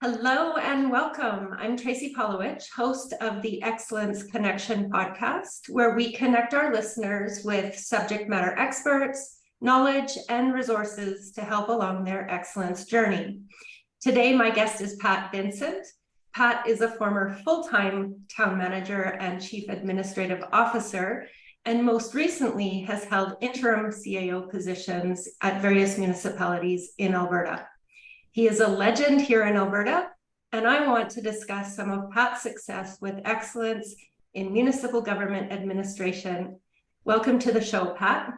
Hello and welcome. I'm Tracey Polowich, host of the Excellence Connection podcast, where we connect our listeners with subject matter experts, knowledge, and resources to help along their excellence journey. Today, my guest is Pat Vincent. Pat is a former full-time town manager and chief administrative officer, and most recently has held interim CAO positions at various municipalities in Alberta. He is a legend here in Alberta, and I want to discuss some of Pat's success with excellence in municipal government administration. Welcome to the show, Pat.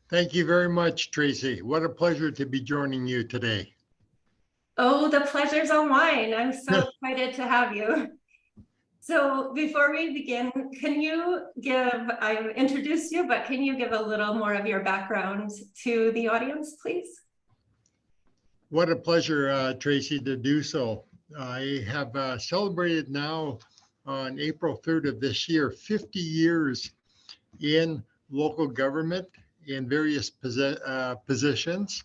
Thank you very much, Tracey. What a pleasure to be joining you today. Oh, the pleasure's all mine. I'm so excited to have you. So before we begin, I've introduced you, but can you give a little more of your background to the audience, please? What a pleasure, Tracey, to do so. I have celebrated now on April 3rd of this year, 50 years in local government in various positions.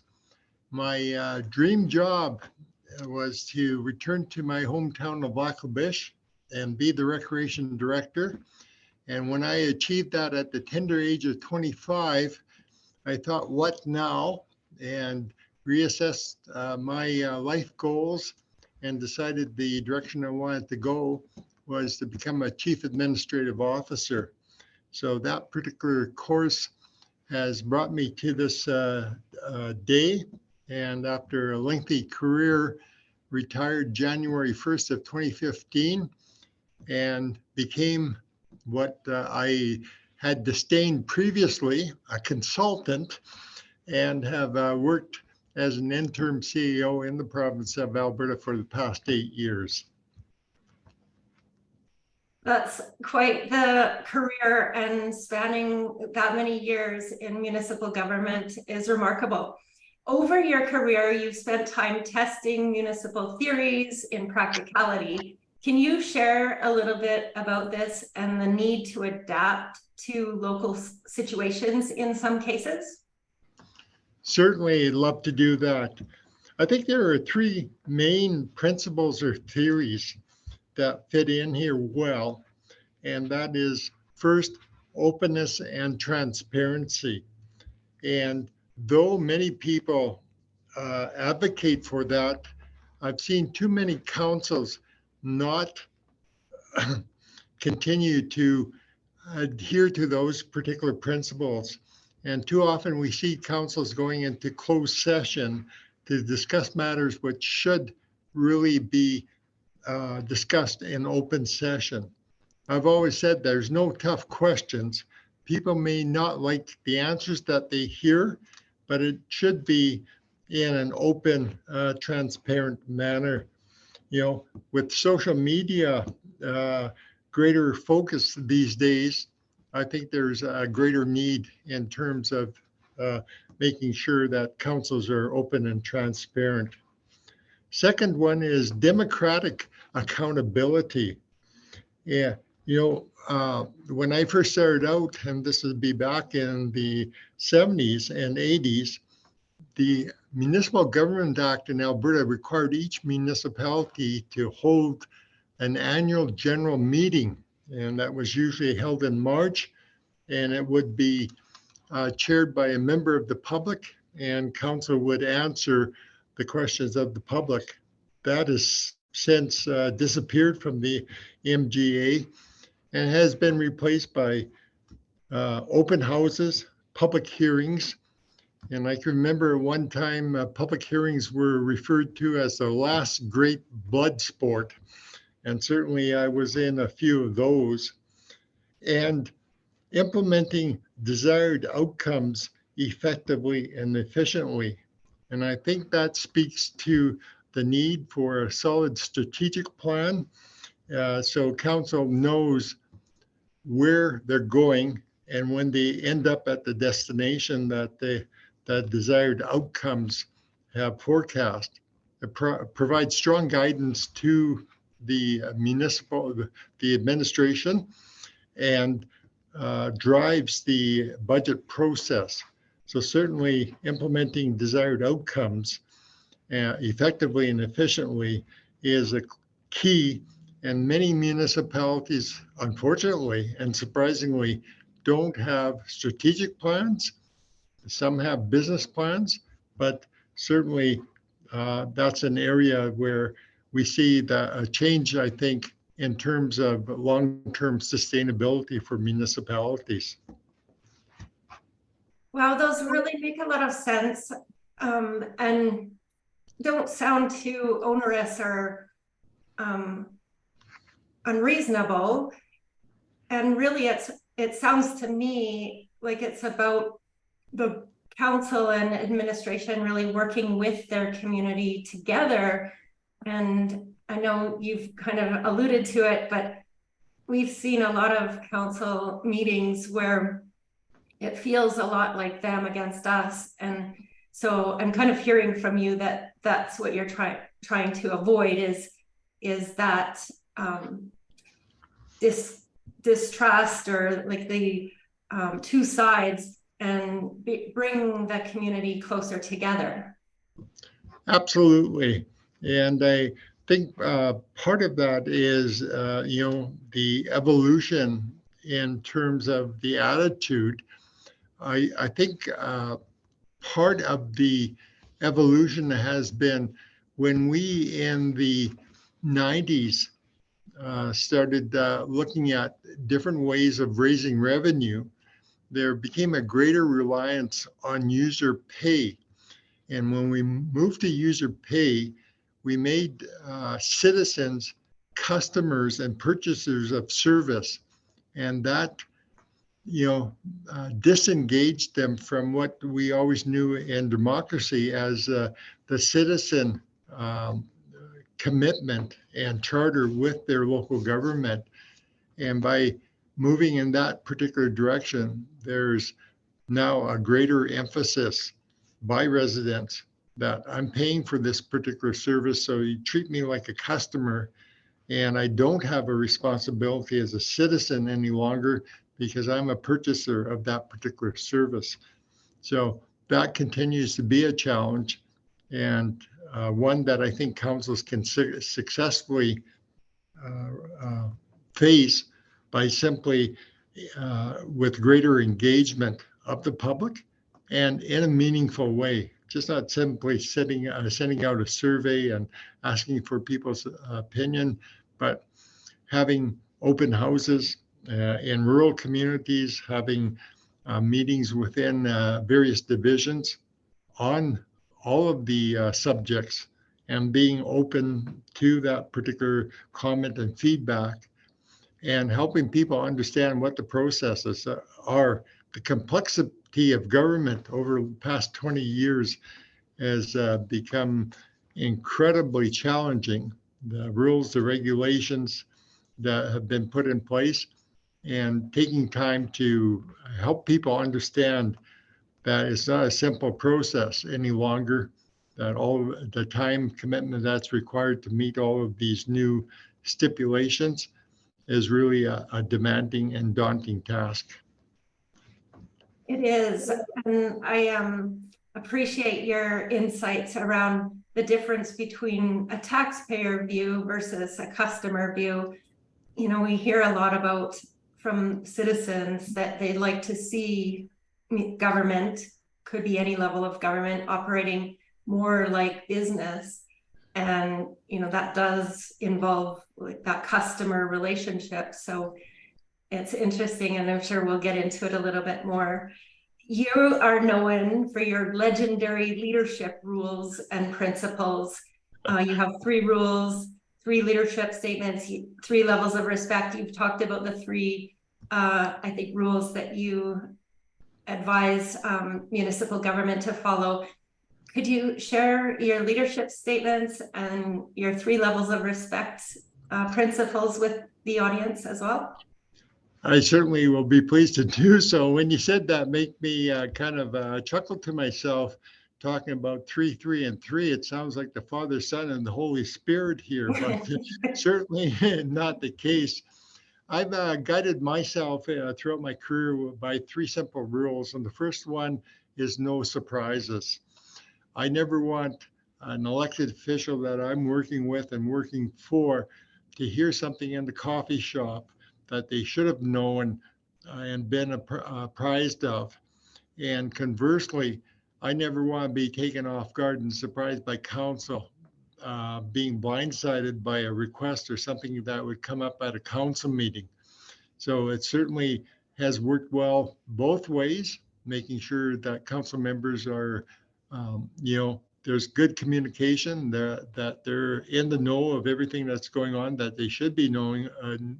My dream job was to return to my hometown of Lac-La-Biche and be the recreation director. And when I achieved that at the tender age of 25, I thought, what now? And reassessed my life goals and decided the direction I wanted to go was to become a chief administrative officer. So that particular course has brought me to this day. And after a lengthy career, retired January 1st of 2015 and became what I had disdained previously, a consultant, and have worked as an interim CEO in the province of Alberta for the past 8 years. That's quite the career, and spanning that many years in municipal government is remarkable. Over your career, you've spent time testing municipal theories in practicality. Can you share a little bit about this and the need to adapt to local situations in some cases? Certainly, I'd love to do that. I think there are three main principles or theories that fit in here well, and that is first, openness and transparency. And though many people advocate for that, I've seen too many councils not continue to adhere to those particular principles. And too often we see councils going into closed session to discuss matters which should really be discussed in open session. I've always said there's no tough questions. People may not like the answers that they hear, but it should be in an open, transparent manner. You know, with social media, greater focus these days, I think there's a greater need in terms of making sure that councils are open and transparent. Second one is democratic accountability. Yeah, you know, when I first started out, and this would be back in the 70s and 80s, the Municipal Government Act in Alberta required each municipality to hold an annual general meeting, and that was usually held in March, and it would be chaired by a member of the public, and council would answer the questions of the public. That has since disappeared from the MGA and has been replaced by open houses, public hearings. And I can remember one time public hearings were referred to as the last great blood sport. And certainly I was in a few of those. And implementing desired outcomes effectively and efficiently. And I think that speaks to the need for a solid strategic plan so council knows where they're going, and when they end up at the destination that desired outcomes have forecast. It provides strong guidance to the municipal, the administration, and drives the budget process. So certainly implementing desired outcomes effectively and efficiently is a key. And many municipalities, unfortunately and surprisingly, don't have strategic plans. Some have business plans, but certainly that's an area where we see a change, I think, in terms of long-term sustainability for municipalities. Wow, those really make a lot of sense, and don't sound too onerous or unreasonable. And really, it sounds to me like it's about the council and administration really working with their community together. And I know you've kind of alluded to it, but we've seen a lot of council meetings where it feels a lot like them against us. And so I'm kind of hearing from you that that's what you're trying to avoid is that distrust or like the two sides, and bring the community closer together. Absolutely. And I think part of that is, the evolution in terms of the attitude. I think part of the evolution has been when we in the 90s started looking at different ways of raising revenue. There became a greater reliance on user pay. And when we moved to user pay, we made citizens customers and purchasers of service. And that, disengaged them from what we always knew in democracy as the citizen commitment and charter with their local government. And by moving in that particular direction, there's now a greater emphasis by residents that I'm paying for this particular service, so you treat me like a customer, and I don't have a responsibility as a citizen any longer because I'm a purchaser of that particular service. So that continues to be a challenge, and one that I think councils can successfully face by simply with greater engagement of the public and in a meaningful way, just not simply sending out a survey and asking for people's opinion, but having open houses in rural communities, having meetings within various divisions on all of the subjects, and being open to that particular comment and feedback, and helping people understand what the processes are. The complexity of government over the past 20 years has become incredibly challenging. The rules, the regulations that have been put in place, and taking time to help people understand that it's not a simple process any longer, that all the time commitment that's required to meet all of these new stipulations is really a demanding and daunting task. It is, and I appreciate your insights around the difference between a taxpayer view versus a customer view. We hear a lot about from citizens that they'd like to see government, could be any level of government, operating more like business. And that does involve like that customer relationship. So it's interesting, and I'm sure we'll get into it a little bit more. You are known for your legendary leadership rules and principles. You have 3 rules, 3 leadership statements, 3 levels of respect. You've talked about the 3, I think, rules that you advise municipal government to follow. Could you share your leadership statements and your 3 levels of respect principles with the audience as well? I certainly will be pleased to do so. When you said that, make me kind of chuckle to myself, talking about 3, 3, and 3. It sounds like the Father, Son, and the Holy Spirit here, but certainly not the case. I've guided myself throughout my career by 3 simple rules. And the first one is no surprises. I never want an elected official that I'm working with and working for to hear something in the coffee shop that they should have known and been apprised of. And conversely, I never want to be taken off guard and surprised by council being blindsided by a request or something that would come up at a council meeting. So it certainly has worked well both ways, making sure that council members are, there's good communication, that they're in the know of everything that's going on, that they should be knowing, and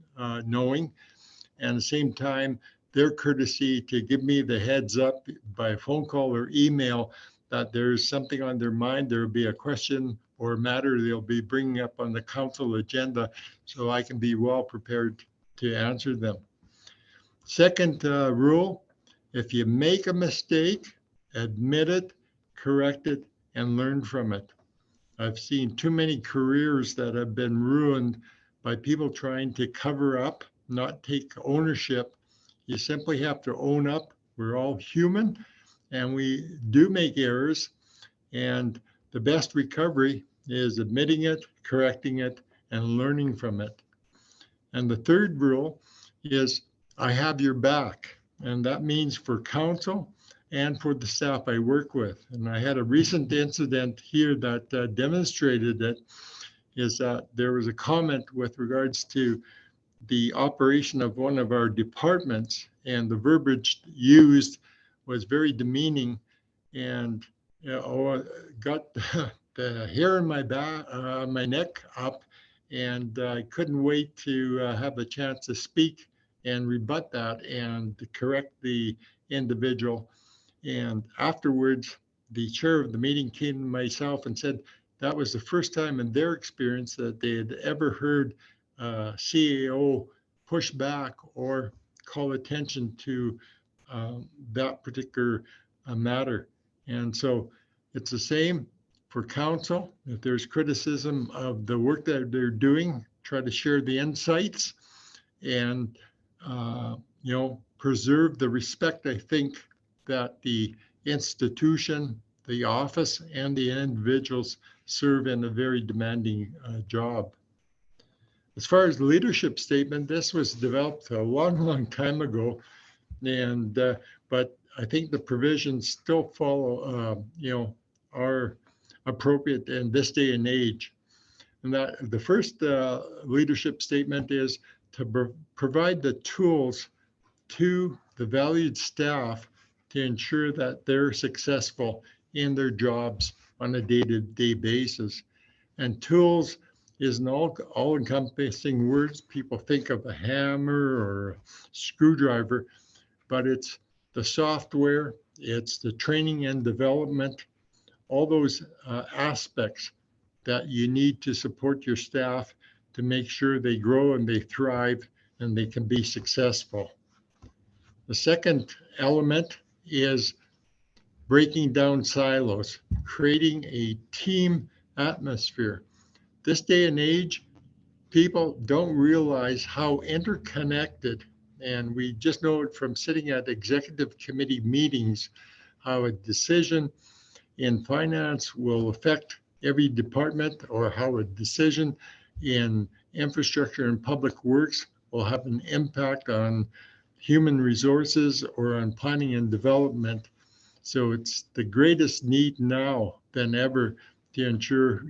at the same time, their courtesy to give me the heads up by phone call or email that there's something on their mind, there will be a question or matter they'll be bringing up on the council agenda, so I can be well prepared to answer them. Second rule, if you make a mistake, admit it, correct it, and learn from it. I've seen too many careers that have been ruined by people trying to cover up, not take ownership. You simply have to own up. We're all human and we do make errors. And the best recovery is admitting it, correcting it, and learning from it. And the third rule is I have your back. And that means for council and for the staff I work with. And I had a recent incident here that demonstrated it, is that there was a comment with regards to the operation of one of our departments, and the verbiage used was very demeaning, and got the hair in my back, my neck up, and I couldn't wait to have a chance to speak and rebut that and to correct the individual. And afterwards, the chair of the meeting came to myself and said that was the first time in their experience that they had ever heard CAO push back or call attention to that particular matter. And so it's the same for council. If there's criticism of the work that they're doing, try to share the insights and preserve the respect, I think, that the institution, the office, and the individuals serve in a very demanding job. As far as the leadership statement, this was developed a long time ago, and but I think the provisions still follow, are appropriate in this day and age. And that the first leadership statement is to provide the tools to the valued staff to ensure that they're successful in their jobs on a day-to-day basis. And tools is an all-encompassing word. People think of a hammer or a screwdriver, but it's the software, it's the training and development, all those aspects that you need to support your staff to make sure they grow and they thrive and they can be successful. The second element is breaking down silos, creating a team atmosphere. This day and age, people don't realize how interconnected, and we just know it from sitting at executive committee meetings, how a decision in finance will affect every department, or how a decision in infrastructure and public works will have an impact on human resources or on planning and development. So it's the greatest need now than ever to ensure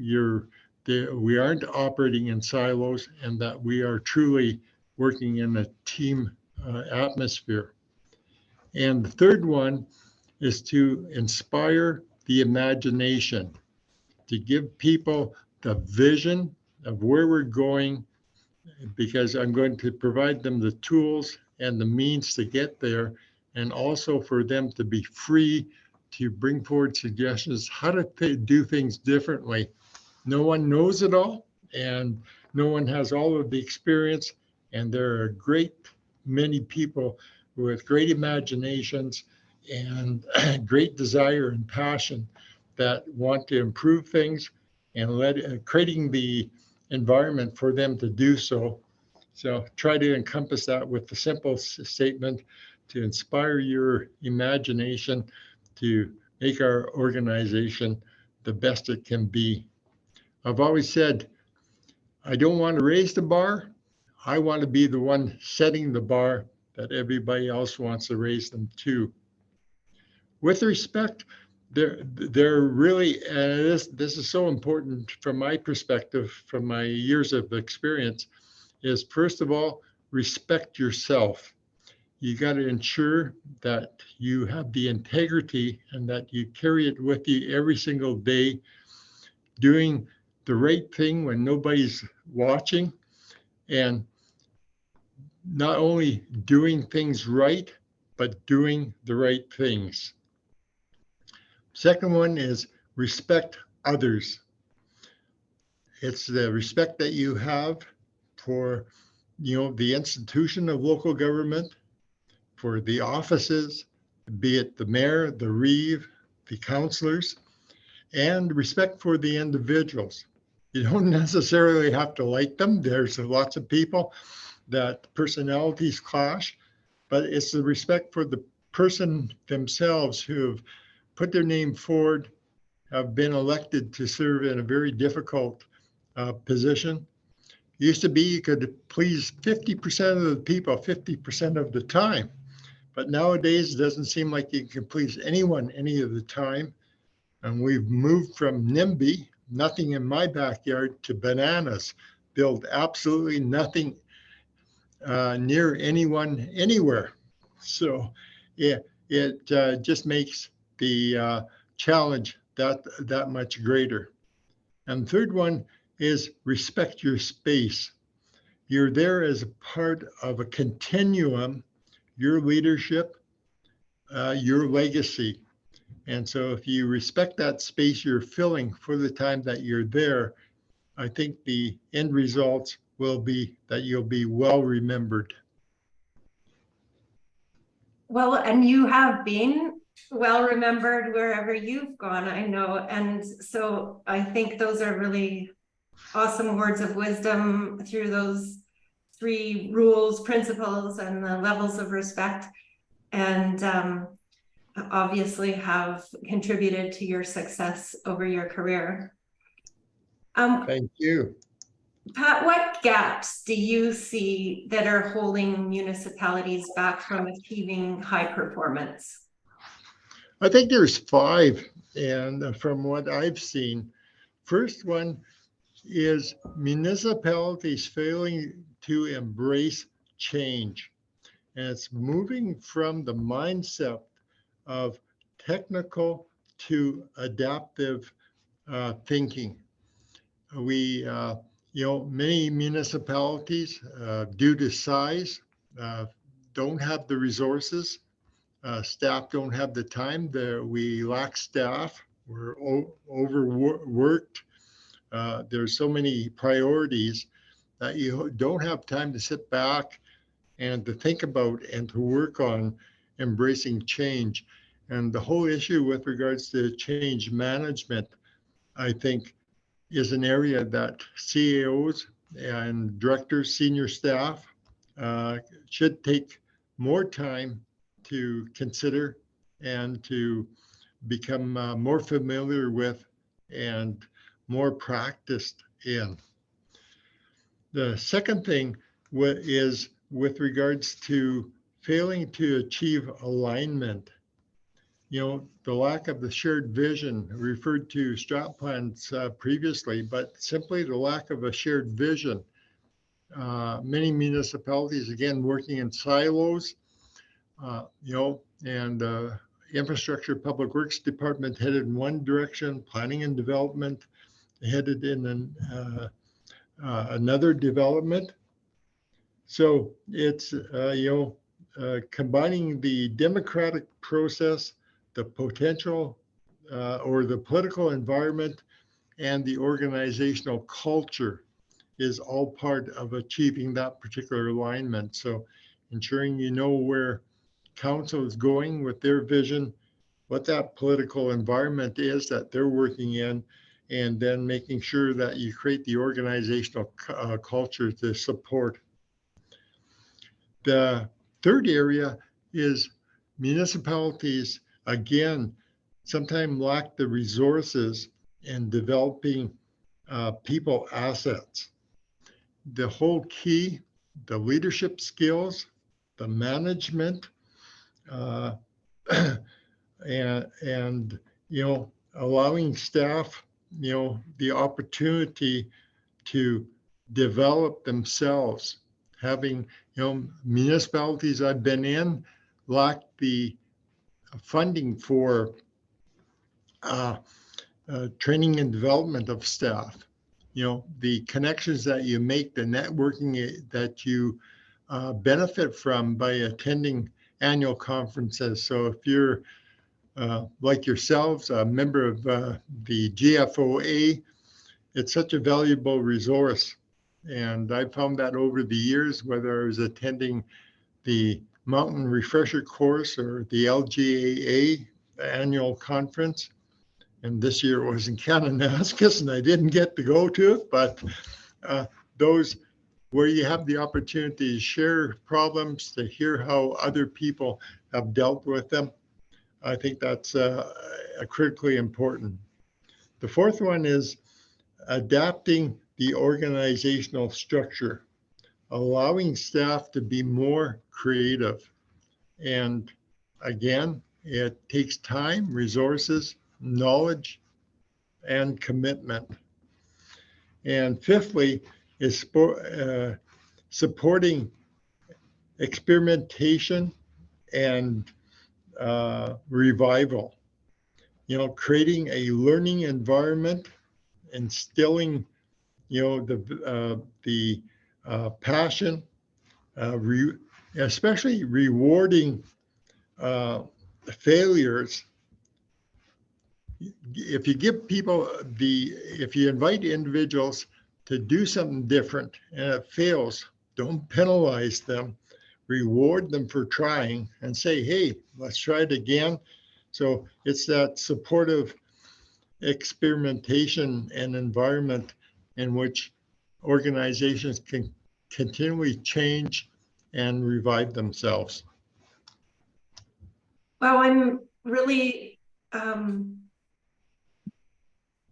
we aren't operating in silos and that we are truly working in a team atmosphere. And the third one is to inspire the imagination, to give people the vision of where we're going, because I'm going to provide them the tools and the means to get there, and also for them to be free to bring forward suggestions how to do things differently. No one knows it all, and no one has all of the experience, and there are many people with great imaginations and great desire and passion that want to improve things and creating the environment for them to do so. So try to encompass that with the simple statement to inspire your imagination to make our organization the best it can be. I've always said, I don't want to raise the bar. I want to be the one setting the bar that everybody else wants to raise them to. With respect, they're really, and this is so important from my perspective, from my years of experience, is first of all, respect yourself. You got to ensure that you have the integrity and that you carry it with you every single day, doing the right thing when nobody's watching, and not only doing things right, but doing the right things. Second one is respect others. It's the respect that you have for, the institution of local government, for the offices, be it the mayor, the reeve, the councillors, and respect for the individuals. You don't necessarily have to like them. There's lots of people that personalities clash, but it's the respect for the person themselves who have put their name forward, have been elected to serve in a very difficult position. Used to be you could please 50% of the people 50% of the time, but nowadays it doesn't seem like you can please anyone any of the time. And we've moved from NIMBY, nothing in my backyard, to bananas, build absolutely nothing near anyone anywhere. So it just makes the challenge that much greater. And third one is respect your space. You're there as a part of a continuum, your leadership, your legacy. And so if you respect that space you're filling for the time that you're there, I think the end results will be that you'll be well remembered. Well, and you have been well remembered wherever you've gone, I know. And so I think those are really awesome words of wisdom through those 3 rules, principles, and the levels of respect. And obviously have contributed to your success over your career. Thank you. Pat, what gaps do you see that are holding municipalities back from achieving high performance? I think there's 5, and from what I've seen, first one is municipalities failing to embrace change. And it's moving from the mindset of technical to adaptive thinking. We, many municipalities, due to size, don't have the resources. Staff don't have the time. We lack staff. We're overworked. There's so many priorities that you don't have time to sit back and to think about and to work on embracing change. And the whole issue with regards to change management, I think, is an area that CAOs and directors, senior staff should take more time to consider and to become more familiar with and more practiced in. The second thing is with regards to failing to achieve alignment. The lack of the shared vision, referred to strat plans previously, but simply the lack of a shared vision. Many municipalities, again, working in silos, and infrastructure public works department headed in one direction, planning and development headed in another development. So it's, combining the democratic process, the potential or the political environment, and the organizational culture is all part of achieving that particular alignment. So ensuring you know where council is going with their vision, what that political environment is that they're working in, and then making sure that you create the organizational culture to support. The third area is municipalities, again, sometimes lack the resources and developing people assets. The whole key, the leadership skills, the management, uh, and allowing staff the opportunity to develop themselves. Having municipalities I've been in lack the funding for training and development of staff. The connections that you make, the networking that you benefit from by attending annual conferences. So if you're like yourselves, a member of the GFOA, it's such a valuable resource. And I found that over the years, whether I was attending the Mountain Refresher course or the LGAA annual conference. And this year it was in Kananaskis and I didn't get to go to it, but those where you have the opportunity to share problems, to hear how other people have dealt with them, I think that's critically important. The fourth one is adapting the organizational structure, allowing staff to be more creative. And again, it takes time, resources, knowledge, and commitment. And fifthly is supporting experimentation and revival. Creating a learning environment, instilling the passion, especially rewarding failures. If you give people if you invite individuals to do something different and it fails, don't penalize them, reward them for trying and say, hey, let's try it again. So it's that supportive experimentation and environment in which organizations can continually change and revive themselves. Well, I'm really,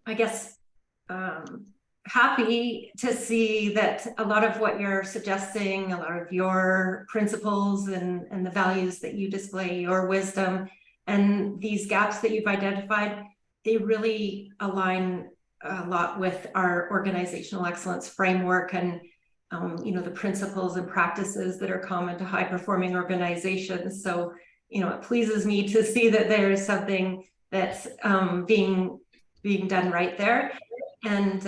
I guess, happy to see that a lot of what you're suggesting, a lot of your principles and the values that you display, your wisdom, and these gaps that you've identified, they really align a lot with our organizational excellence framework and the principles and practices that are common to high performing organizations. So it pleases me to see that there is something that's being done right there. And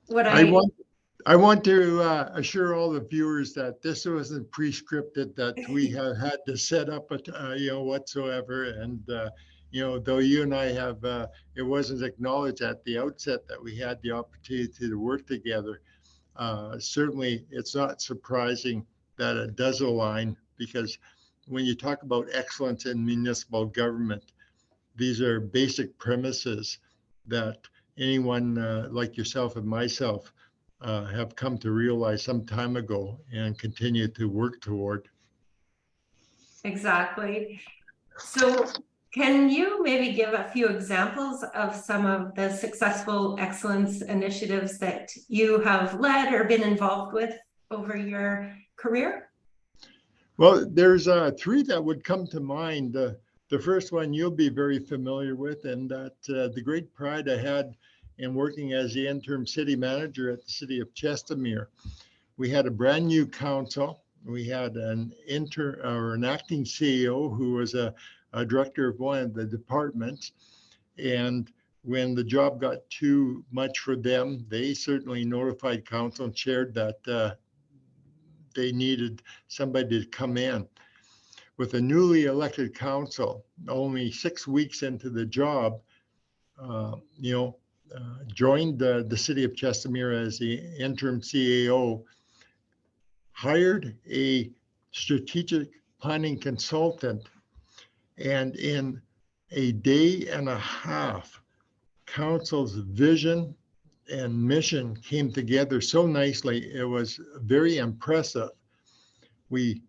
I want to assure all the viewers that this wasn't pre-scripted, that we have had to set up whatsoever. And though you and I have, it wasn't acknowledged at the outset that we had the opportunity to work together. Certainly, it's not surprising that it does align, because when you talk about excellence in municipal government, these are basic premises that anyone like yourself and myself have come to realize some time ago and continue to work toward. Exactly. So can you maybe give a few examples of some of the successful excellence initiatives that you have led or been involved with over your career? Well, there's three that would come to mind. The first one you'll be very familiar with, and that the great pride I had in working as the interim city manager at the city of Chestermere. We had a brand new council. We had an acting CEO who was a director of one of the departments. And when the job got too much for them, they certainly notified council and shared that they needed somebody to come in. With a newly elected council, only 6 weeks into the job, joined the city of Chestermere as the interim CAO, hired a strategic planning consultant, and in a day and a half, council's vision and mission came together so nicely. It was very impressive. We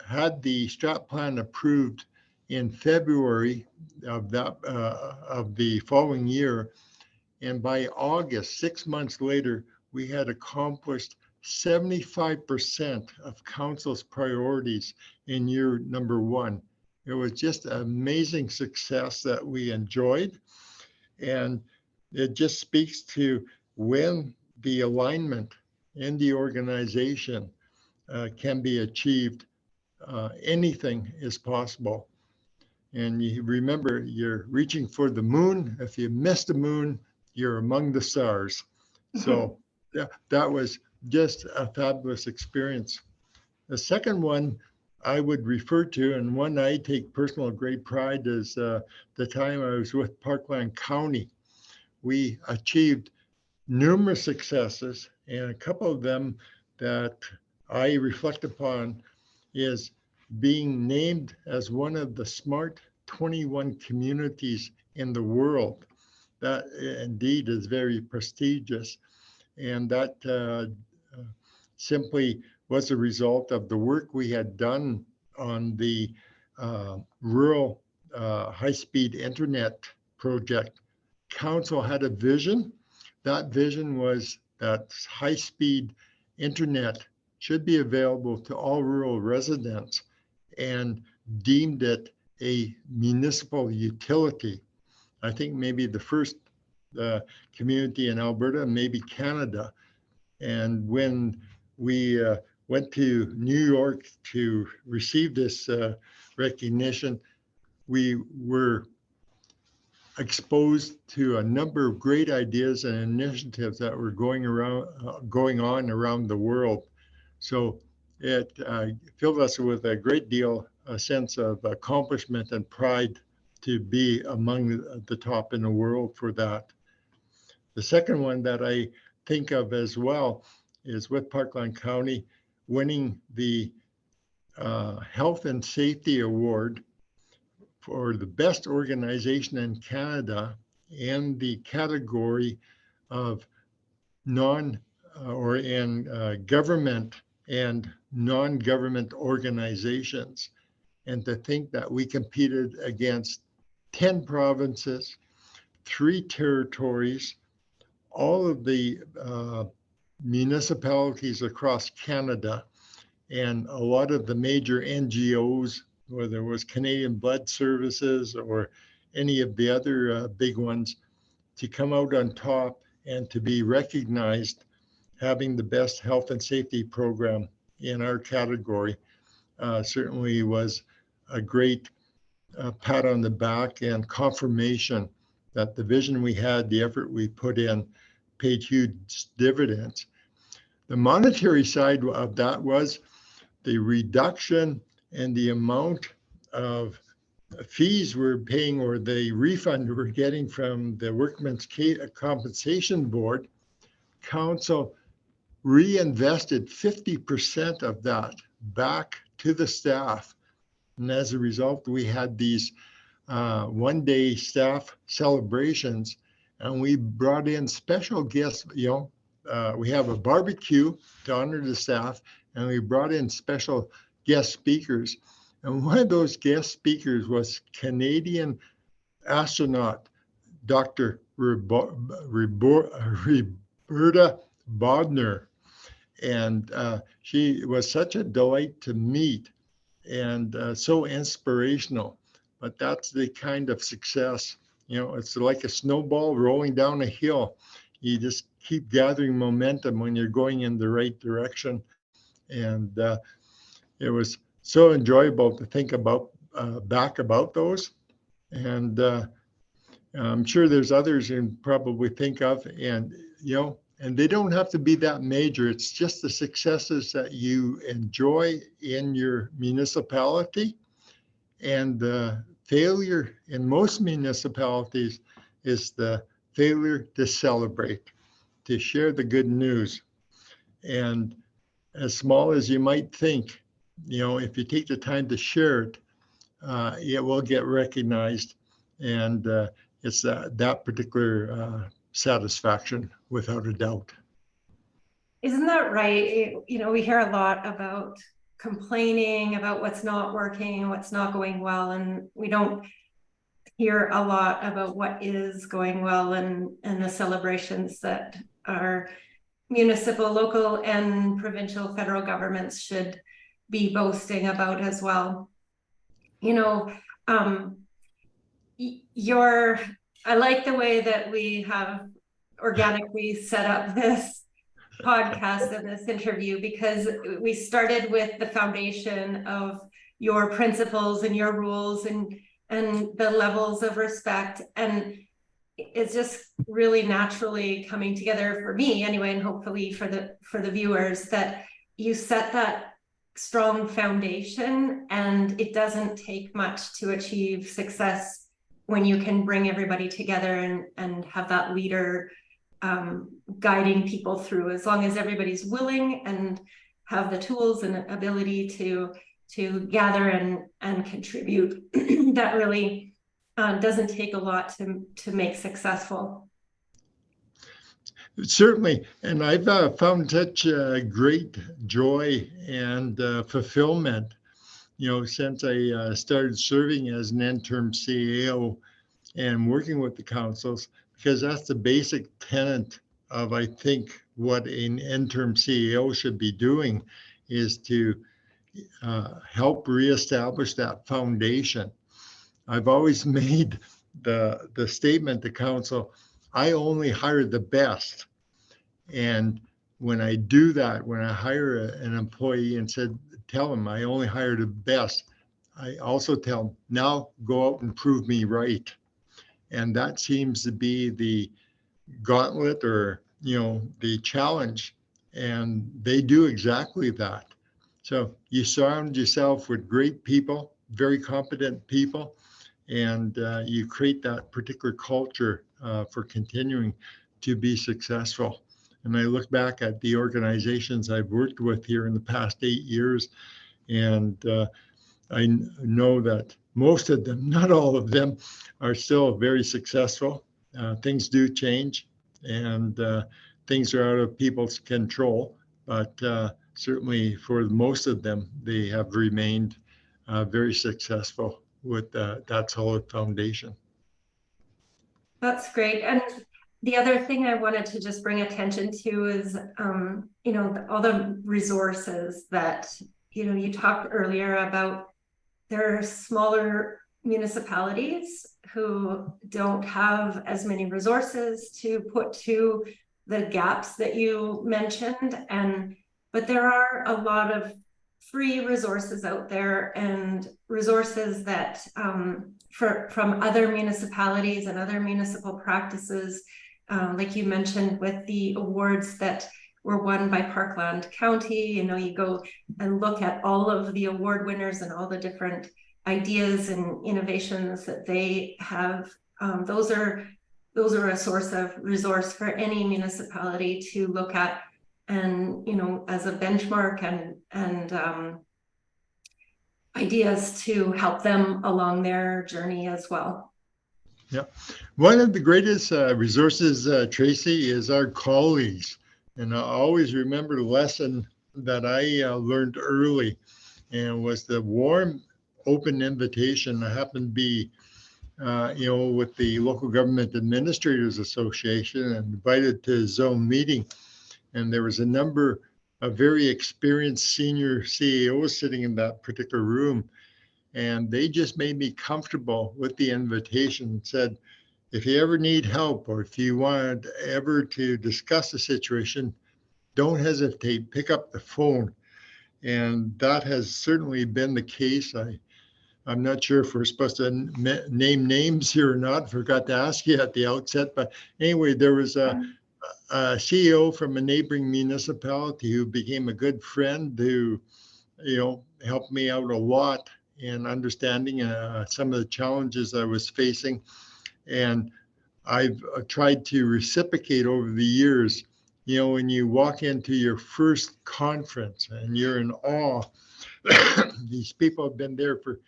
had the strat plan approved in February of the following year, And by August, 6 months later, we had accomplished 75% of council's priorities in year number one. It was just an amazing success that we enjoyed. And it just speaks to when the alignment in the organization can be achieved, anything is possible. And you remember, you're reaching for the moon. If you miss the moon, you're among the stars. So that was just a fabulous experience. The second one I would refer to, and one I take personal great pride, is the time I was with Parkland County. We achieved numerous successes, and a couple of them that I reflect upon is being named as one of the Smart 21 communities in the world. That indeed is very prestigious, and that simply was a result of the work we had done on the rural high-speed internet project. Council had a vision. That vision was that high-speed internet should be available to all rural residents, and deemed it a municipal utility. I think maybe the first community in Alberta, maybe Canada. And when we went to New York to receive this recognition, we were exposed to a number of great ideas and initiatives that were going on around the world. So it filled us with a great deal, a sense of accomplishment and pride to be among the top in the world for that. The second one that I think of as well is with Parkland County winning the Health and Safety Award for the best organization in Canada in the category of government and non-government organizations. And to think that we competed against 10 provinces, 3 territories, all of the municipalities across Canada, and a lot of the major NGOs, whether it was Canadian Blood Services or any of the other big ones, to come out on top and to be recognized having the best health and safety program in our category certainly was a great pat on the back and confirmation that the vision we had, the effort we put in, paid huge dividends. The monetary side of that was the reduction in the amount of fees we're paying, or the refund we're getting from the Workmen's Compensation Board. Council reinvested 50% of that back to the staff. And as a result, we had these one-day staff celebrations, and we brought in special guests. We have a barbecue to honor the staff, and we brought in special guest speakers. And one of those guest speakers was Canadian astronaut Dr. Roberta Bodner. And she was such a delight to meet, and so inspirational. But that's the kind of success, it's like a snowball rolling down a hill. You just keep gathering momentum when you're going in the right direction. And it was so enjoyable to think about back about those. And I'm sure there's others you probably think of, and and they don't have to be that major. It's just the successes that you enjoy in your municipality. And the failure in most municipalities is the failure to celebrate, to share the good news. And as small as you might think, if you take the time to share it, it will get recognized. And it's that particular satisfaction, without a doubt. Isn't that right? We hear a lot about complaining about what's not working, what's not going well, and we don't hear a lot about what is going well and the celebrations that our municipal, local, and provincial federal governments should be boasting about as well. You know, I like the way that we have organically set up this podcast and this interview, because we started with the foundation of your principles and your rules and the levels of respect, and it's just really naturally coming together for me anyway, and hopefully for the viewers, that you set that strong foundation, and it doesn't take much to achieve success when you can bring everybody together and have that leader guiding people through, as long as everybody's willing and have the tools and ability to gather and contribute. That really doesn't take a lot to make successful. Certainly, and I've found such great joy and fulfillment, since I started serving as an interim CAO and working with the councils, because that's the basic tenet of, I think, what an interim CEO should be doing, is to help reestablish that foundation. I've always made the statement to council, I only hire the best. And when I do that, when I hire an employee and tell them I only hire the best, I also tell them, now go out and prove me right. And that seems to be the gauntlet, or, the challenge. And they do exactly that. So you surround yourself with great people, very competent people, and you create that particular culture for continuing to be successful. And I look back at the organizations I've worked with here in the past 8 years, and I know that most of them, not all of them, are still very successful. Things do change, and things are out of people's control, but certainly for most of them, they have remained very successful with that solid foundation. That's great. And the other thing I wanted to just bring attention to is, all the resources that, you talked earlier about. There are smaller municipalities who don't have as many resources to put to the gaps that you mentioned, but there are a lot of free resources out there, and resources that from other municipalities and other municipal practices, like you mentioned with the awards that were won by Parkland County. You go and look at all of the award winners and all the different ideas and innovations that they have. Those are a resource for any municipality to look at, and as a benchmark, and ideas to help them along their journey as well. Yeah, one of the greatest resources, Tracey, is our colleagues. And I always remember the lesson that I learned early, and was the warm, open invitation. I happened to be, with the Local Government Administrators Association, and invited to a zone meeting. And there was a number of very experienced senior CEOs sitting in that particular room. And they just made me comfortable with the invitation, and said, if you ever need help, or if you want ever to discuss a situation, don't hesitate, pick up the phone. And that has certainly been the case. I'm not sure if we're supposed to name names here or not. Forgot to ask you at the outset. But anyway, there was a CEO from a neighboring municipality who became a good friend, who, helped me out a lot in understanding some of the challenges I was facing. And I've tried to reciprocate over the years. When you walk into your first conference and you're in awe, these people have been there for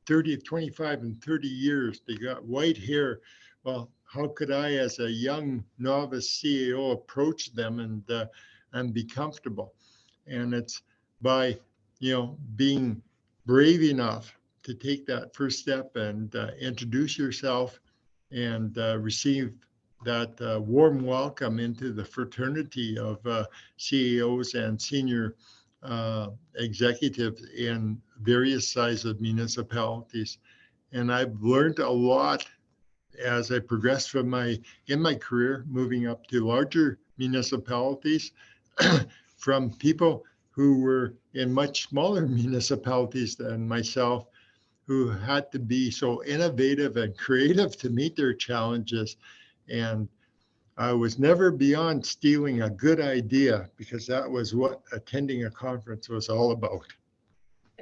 30, 25, and 30 years. They got white hair. Well, how could I, as a young novice CEO, approach them and be comfortable? And it's by, being brave enough to take that first step and introduce yourself and receive that warm welcome into the fraternity of CEOs and senior executives in various sizes of municipalities. And I've learned a lot as I progressed in my career, moving up to larger municipalities from people who were in much smaller municipalities than myself, who had to be so innovative and creative to meet their challenges. And I was never beyond stealing a good idea, because that was what attending a conference was all about.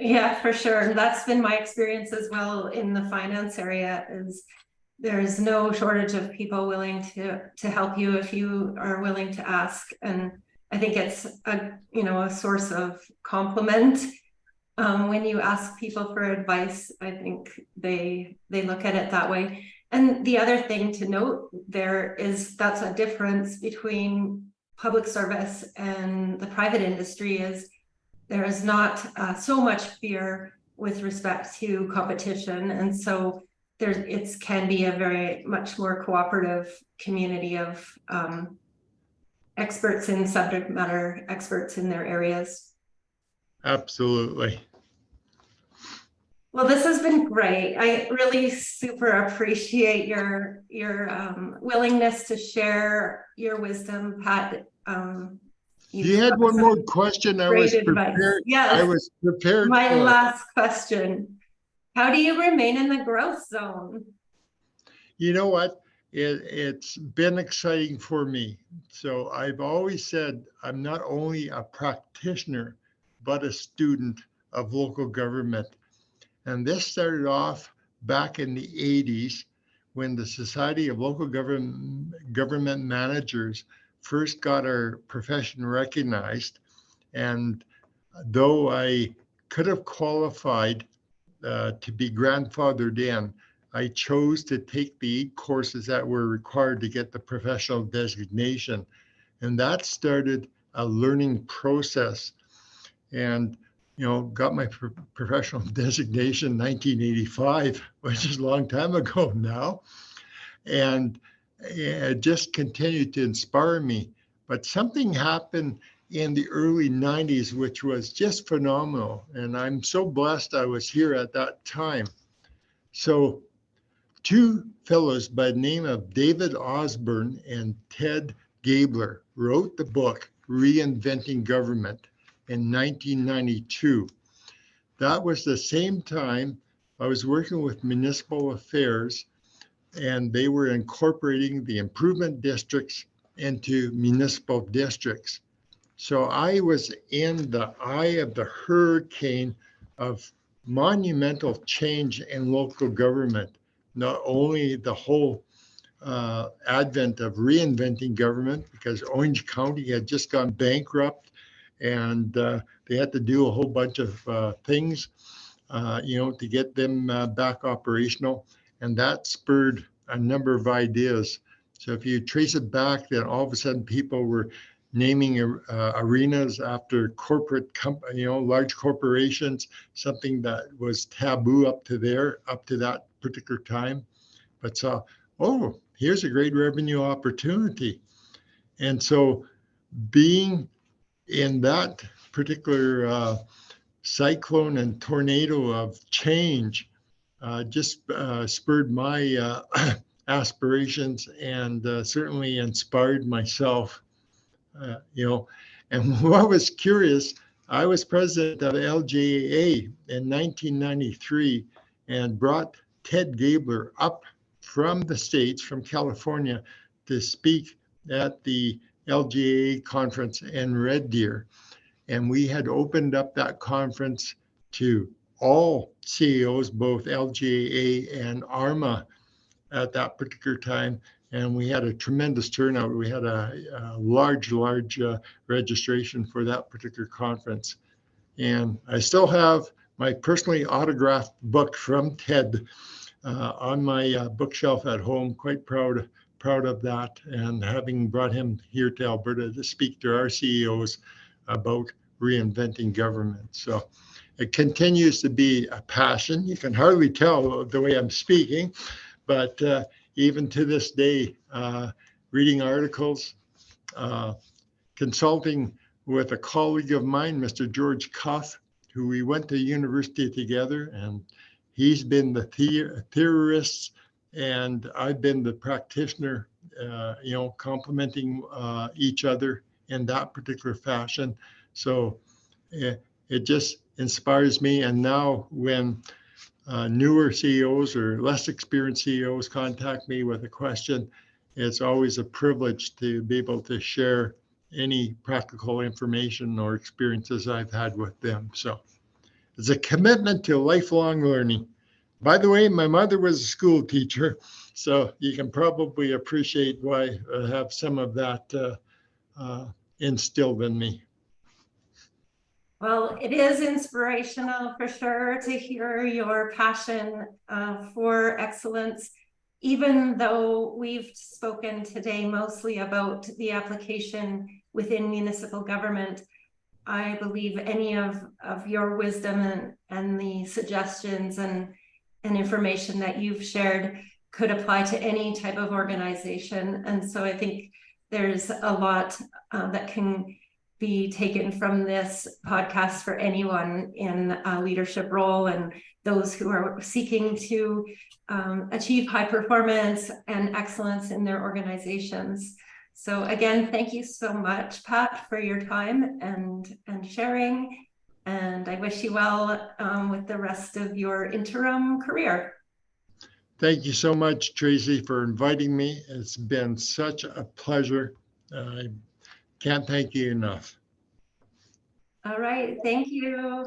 Yeah, for sure. That's been my experience as well in the finance area. Is there's no shortage of people willing to help you if you are willing to ask. And I think it's a source of compliment when you ask people for advice. I think they look at it that way. And the other thing to note there is that's a difference between public service and the private industry. Is there is not so much fear with respect to competition, and so it can be a very much more cooperative community of experts in subject matter, experts in their areas. Absolutely. Well, this has been great. I really super appreciate your willingness to share your wisdom, Pat. You had one more question. I was prepared. Yes. I was prepared. My last question. How do you remain in the growth zone? You know what? It's been exciting for me. So I've always said I'm not only a practitioner, but a student of local government. And this started off back in the 80s when the Society of Local Government Managers first got our profession recognized. And though I could have qualified to be grandfathered in, I chose to take the 8 courses that were required to get the professional designation. And that started a learning process. And got my professional designation in 1985, which is a long time ago now. And it just continued to inspire me. But something happened in the early 90s, which was just phenomenal. And I'm so blessed I was here at that time. So 2 fellows by the name of David Osborne and Ted Gabler wrote the book, Reinventing Government, in 1992. That was the same time I was working with Municipal Affairs, and they were incorporating the improvement districts into municipal districts. So I was in the eye of the hurricane of monumental change in local government, not only the whole advent of reinventing government, because Orange County had just gone bankrupt, and they had to do a whole bunch of things, to get them back operational. And that spurred a number of ideas. So if you trace it back, then all of a sudden people were naming arenas after corporate large corporations, something that was taboo up to that particular time, but saw, oh, here's a great revenue opportunity. And so being in that particular cyclone and tornado of change just spurred my aspirations, and certainly inspired myself. And what was curious, I was president of LGAA in 1993 and brought Ted Gabler up from the States, from California, to speak at the LGAA conference in Red Deer. And we had opened up that conference to all CEOs, both LGAA and ARMA at that particular time. And we had a tremendous turnout. We had a large registration for that particular conference. And I still have my personally autographed book from Ted on my bookshelf at home. Quite proud of that, and having brought him here to Alberta to speak to our CEOs about reinventing government. So it continues to be a passion. You can hardly tell the way I'm speaking, but even to this day, reading articles, consulting with a colleague of mine, Mr. George Cuff, who we went to university together, and he's been the theorist, and I've been the practitioner, complementing each other in that particular fashion. So it just inspires me. And now when newer CEOs or less experienced CEOs contact me with a question, it's always a privilege to be able to share any practical information or experiences I've had with them. So it's a commitment to lifelong learning. By the way, my mother was a school teacher, so you can probably appreciate why I have some of that instilled in me. Well, it is inspirational for sure to hear your passion for excellence, even though we've spoken today mostly about the application within municipal government. I believe any of your wisdom and the suggestions and information that you've shared could apply to any type of organization. And so I think there's a lot that can be taken from this podcast for anyone in a leadership role and those who are seeking to achieve high performance and excellence in their organizations. So again, thank you so much, Pat, for your time and sharing. And I wish you well with the rest of your interim career. Thank you so much, Tracey, for inviting me. It's been such a pleasure. I can't thank you enough. All right, thank you.